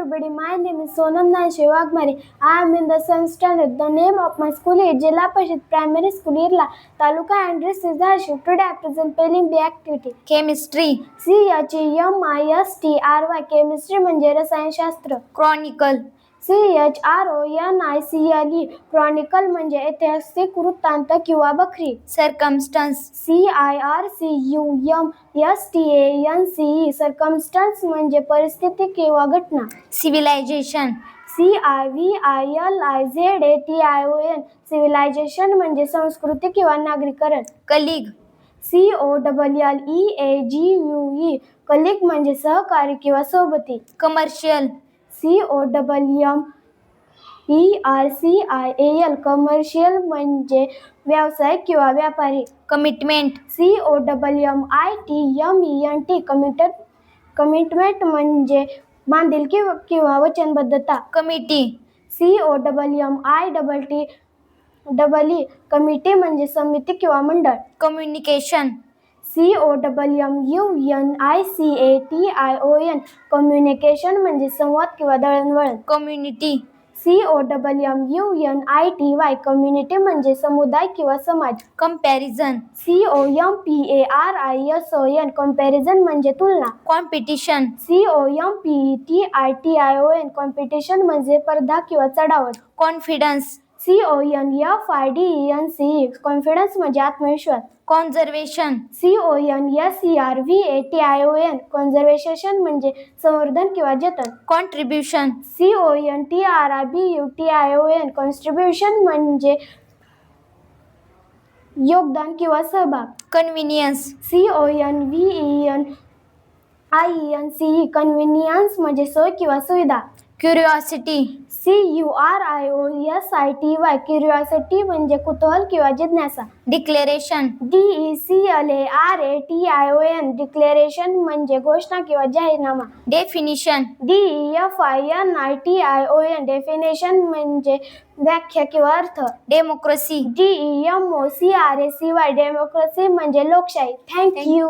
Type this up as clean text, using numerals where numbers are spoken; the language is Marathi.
everybody, my name is Sonam Nanshi Wagmare. I am in the 7th standard. The name of my school is Jilla Parishad Primary School, Irla, Taluka and District is Dharship. Today I present spelling bee activity. Chemistry, CHEMISTRY. Chemistry म्हणजे रसायनशास्त्र. Chronicle, CHRONICLE. क्रॉनिकल म्हणजे ऐतिहासिक वृत्तांत किंवा बखरी. सर्कमस्टन्स, CIRCUMSTANCE. सर्कमस्टन्स म्हणजे परिस्थिती किंवा घटना. Civilisation, CIVILIZATION. सिव्हिलायझेशन म्हणजे संस्कृती किंवा नागरीकरण. Colleague, COLLEAGUE. कलिग म्हणजे सहकारी किंवा सोबती. Commercial, COMMERCIAL. कमर्शियल म्हणजे व्यावसायिक किंवा व्यापारी. Commitment, COMMITMENT. कमिटमेंट म्हणजे बांधिलकी किंवा वचनबद्धता. Committee, COMMITTEE. कमिटी म्हणजे समिती किंवा मंडळ. Communication, COMMUNICATION. कम्युनिकेशन म्हणजे संवाद किंवा दळणवळण. Community, COMMUNITY. कम्युनिटी म्हणजे समुदाय किंवा समाज. Comparison, COMPARISON. कंपॅरिझन म्हणजे तुलना. Competition, COMPETITION. कॉम्पिटिशन म्हणजे स्पर्धा किंवा चढावड. Confidence, CONFIDENCE. कॉन्फिडन्स म्हणजे आत्मविश्वास. Conservation, CONSERVATION. कॉन्झर्वेशन म्हणजे संवर्धन किंवा जतन. Contribution, CONTRIBUTION. कॉन्ट्रीब्युशन म्हणजे योगदान किंवा सहभाग. Convenience, CONVENIENCE. कन्व्हिनियन्स म्हणजे सोय किंवा सुविधा. Curiosity, CURIOSITY. क्युरिओसिटी म्हणजे कुतूहल किंवा जिज्ञासा. Declaration, DECLARATION. डिक्लेरेशन म्हणजे घोषणा किंवा जाहीरनामा. Definition, DEFINITION. डेफिनेशन म्हणजे व्याख्या किंवा अर्थ. डेमोक्रेसी. DEMOCRACY. डेमोक्रेसी म्हणजे लोकशाही. Thank you.